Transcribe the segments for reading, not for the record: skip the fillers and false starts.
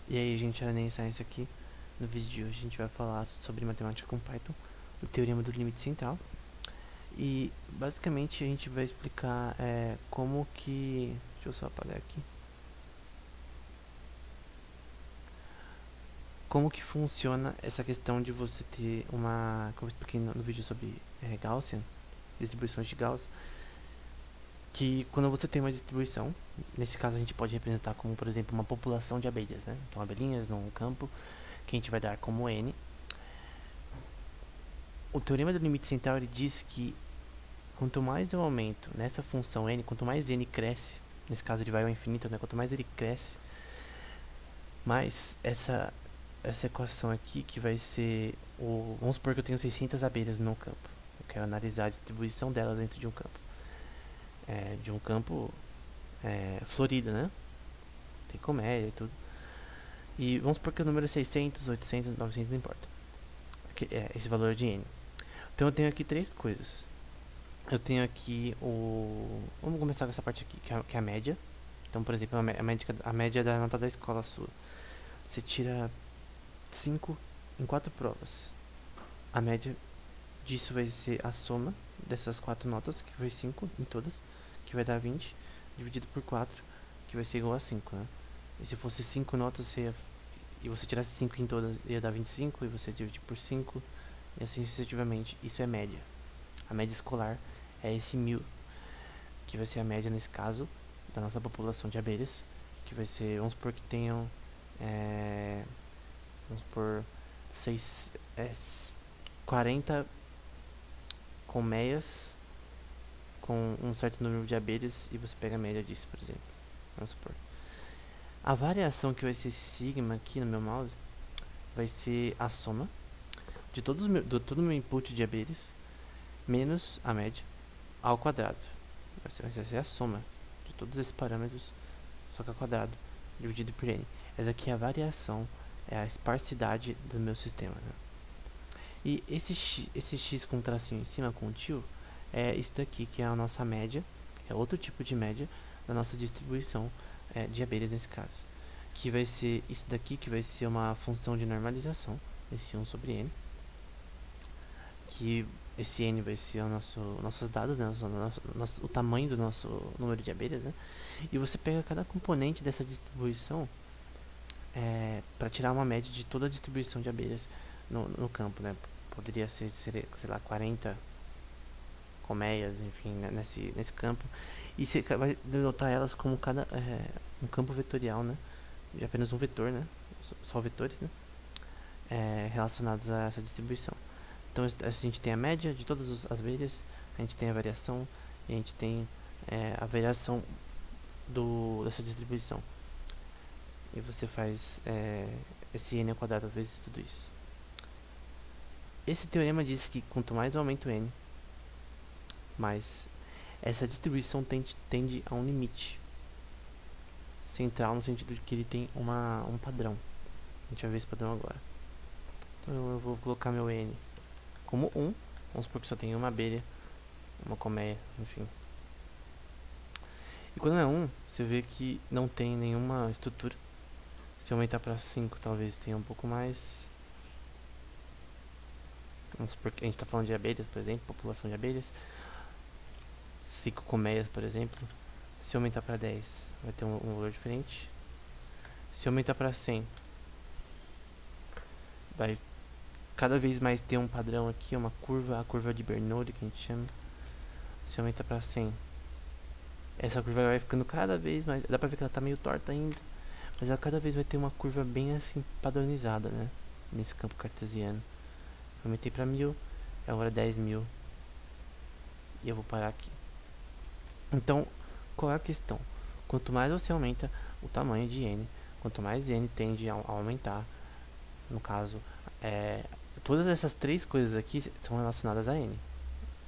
E aí, gente, Aranha Science aqui. No vídeo de hoje a gente vai falar sobre matemática com Python, o teorema do limite central. E basicamente a gente vai explicar como que... Deixa eu só apagar aqui. Como que funciona essa questão de você ter uma... Como eu expliquei no vídeo sobre Gaussian, distribuições de Gauss. Que quando você tem uma distribuição, nesse caso a gente pode representar como, por exemplo, uma população de abelhas, né? Então abelhinhas num campo, que a gente vai dar como N. O teorema do limite central ele diz que quanto mais eu aumento nessa função n, quanto mais n cresce, nesse caso ele vai ao infinito, né? Quanto mais ele cresce, mais essa equação aqui que vai ser vamos supor que eu tenho 600 abelhas no meu campo. Eu quero analisar a distribuição delas dentro de um campo. Florido, né? Tem colmeia e tudo. E vamos supor que o número é 600, 800, 900, não importa. Esse valor de n. Então eu tenho aqui três coisas. Eu tenho aqui vamos começar com essa parte aqui, que é a média. Então, por exemplo, a média da nota da escola sua. Você tira 5 em 4 provas. A média disso vai ser a soma dessas 4 notas, que foi 5 em todas, que vai dar 20, dividido por 4, que vai ser igual a 5, né? E se fosse 5 notas, e você tirasse 5 em todas, ia dar 25, e você divide por 5, e assim sucessivamente. Isso é média. A média escolar é esse 1000, que vai ser a média nesse caso da nossa população de abelhas, que vai ser, vamos supor que tenham, vamos supor, 40 colmeias com um certo número de abelhas e você pega a média disso, por exemplo. Vamos supor. A variação que vai ser esse sigma aqui no meu mouse vai ser a soma de todo o meu input de abelhas menos a média ao quadrado. Vai ser a soma de todos esses parâmetros, só que ao quadrado, dividido por n. Essa aqui é a variação, é a esparsidade do meu sistema, né? E esse x com tracinho em cima, com tio, é isso daqui, que é a nossa média, é outro tipo de média da nossa distribuição de abelhas nesse caso. Que vai ser isso daqui, que vai ser uma função de normalização, esse 1 sobre n. Que esse n vai ser nossos dados, né? O tamanho do nosso número de abelhas, né? E você pega cada componente dessa distribuição para tirar uma média de toda a distribuição de abelhas no campo, né? Poderia ser, sei lá, 40 colmeias, enfim, né? nesse campo. E você vai denotar elas como um campo vetorial, né? De apenas um vetor, né? Só vetores, né? Relacionados a essa distribuição. Então a gente tem a média de todas as abelhas, a gente tem a variação e a gente tem a variação dessa distribuição. E você faz esse n ao quadrado vezes tudo isso. Esse teorema diz que quanto mais eu aumento n, mais essa distribuição tende a um limite central, no sentido de que ele tem um padrão. A gente vai ver esse padrão agora. Então eu vou colocar meu n como 1, vamos supor que só tem uma abelha, uma colmeia, enfim. E quando é 1, você vê que não tem nenhuma estrutura. Se aumentar para 5, talvez tenha um pouco mais. Vamos supor que a gente está falando de abelhas, por exemplo, população de abelhas. 5 colmeias, por exemplo. Se aumentar para 10, vai ter um valor diferente. Se aumentar para 100, vai cada vez mais ter um padrão aqui, uma curva, a curva de Bernoulli que a gente chama. Se aumentar para 100, essa curva vai ficando cada vez mais, dá pra ver que ela tá meio torta ainda, mas ela cada vez vai ter uma curva bem assim padronizada, né? Nesse campo cartesiano. Eu aumentei para 1000, agora 10.000 e eu vou parar aqui. Então, qual é a questão? Quanto mais você aumenta o tamanho de n, quanto mais n tende a aumentar, no caso, todas essas três coisas aqui são relacionadas a n,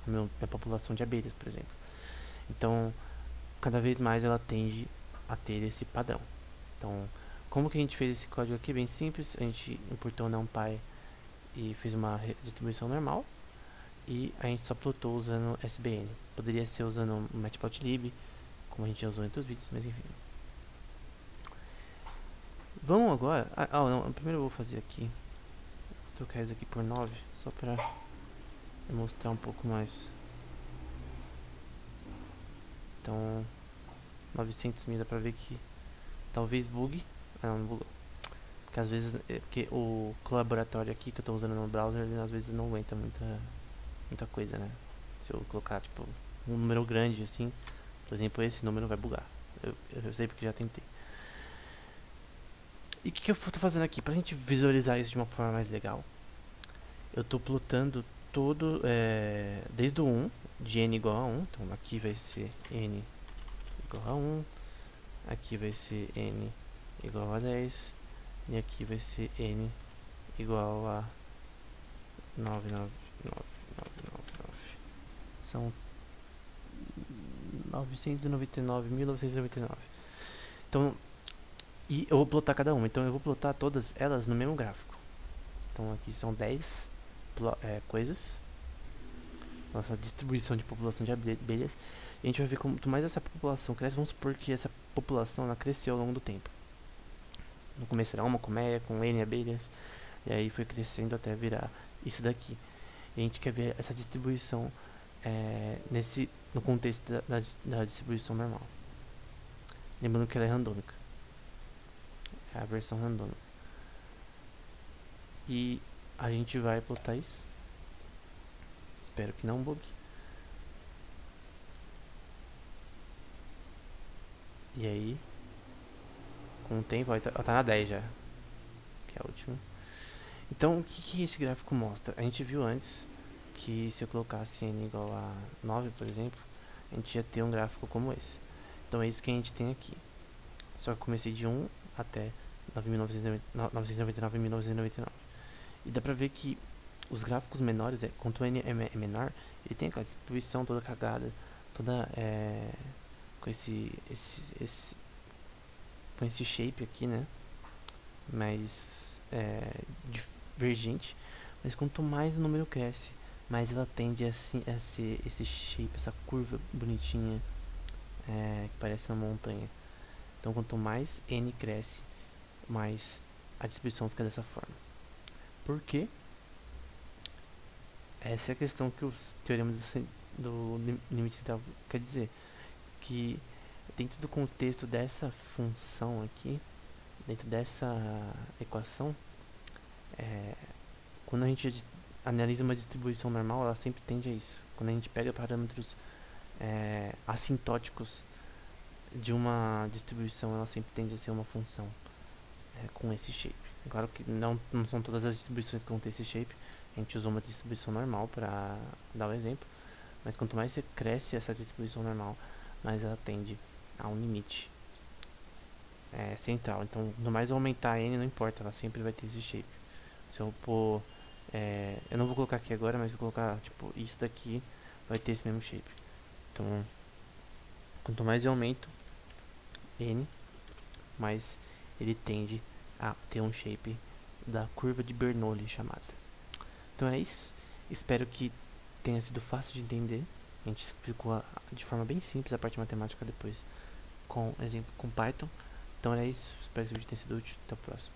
a minha população de abelhas, por exemplo. Então, cada vez mais ela tende a ter esse padrão. Então, como que a gente fez esse código aqui? Bem simples, a gente importou o NumPy e fez uma distribuição normal, e a gente só plotou usando SBN. Poderia ser usando o Matplotlib, como a gente já usou em outros vídeos, mas enfim. Vamos agora... não, primeiro eu vou fazer aqui. Vou trocar isso aqui por 9, só pra mostrar um pouco mais. Então, 900 mil, dá pra ver que talvez bugue. Não bugou. Porque às vezes, porque o colaboratório aqui que eu tô usando no browser, ele às vezes não aguenta muita coisa, né? Se eu colocar, tipo, um número grande assim, por exemplo, esse número vai bugar. Eu sei porque já tentei. E o que eu tô fazendo aqui? Pra gente visualizar isso de uma forma mais legal, eu tô plotando todo, desde o 1, de n igual a 1. Então aqui vai ser n igual a 1, aqui vai ser n igual a 10, e aqui vai ser n igual a 99999. São 999.999. Então, e eu vou plotar cada uma. Então eu vou plotar todas elas no mesmo gráfico. Então aqui são 10 coisas. Nossa distribuição de população de abelhas. E a gente vai ver quanto mais essa população cresce. Vamos supor que essa população ela cresceu ao longo do tempo. No começo era uma colmeia com N abelhas. E aí foi crescendo até virar isso daqui. E a gente quer ver essa distribuição no contexto da distribuição normal. Lembrando que ela é randômica. É a versão randômica. E a gente vai plotar isso. Espero que não bugue. E aí, com o tempo, ela tá na 10 já, que é a última. Então, o que esse gráfico mostra? A gente viu antes que se eu colocasse n igual a 9, por exemplo, a gente ia ter um gráfico como esse. Então é isso que a gente tem aqui. Só que eu comecei de 1 até 999 e 1999. E dá pra ver que os gráficos menores, quanto o n é menor, ele tem aquela distribuição toda cagada, toda com esse shape aqui, né? Mais divergente. Mas quanto mais o número cresce, mais ela tende a ser esse shape, essa curva bonitinha, que parece uma montanha. Então quanto mais n cresce, mais a distribuição fica dessa forma. Por quê? Essa é a questão que os teoremas do limite central quer dizer. Que dentro do contexto dessa função aqui, dentro dessa equação, quando a gente analisa uma distribuição normal, ela sempre tende a isso. Quando a gente pega parâmetros assintóticos de uma distribuição, ela sempre tende a ser uma função com esse shape. Claro que não são todas as distribuições que vão ter esse shape. A gente usou uma distribuição normal para dar o exemplo. Mas quanto mais você cresce essa distribuição normal, mais ela tende a um limite central. Então, no mais eu aumentar n, não importa, ela sempre vai ter esse shape. Se eu pôr... eu não vou colocar aqui agora, mas vou colocar, tipo, isso daqui vai ter esse mesmo shape. Então, quanto mais eu aumento n, mais ele tende a ter um shape da curva de Bernoulli chamada. Então é isso. Espero que tenha sido fácil de entender. A gente explicou de forma bem simples a parte matemática depois com exemplo com Python. Então é isso. Espero que esse vídeo tenha sido útil. Até o próximo.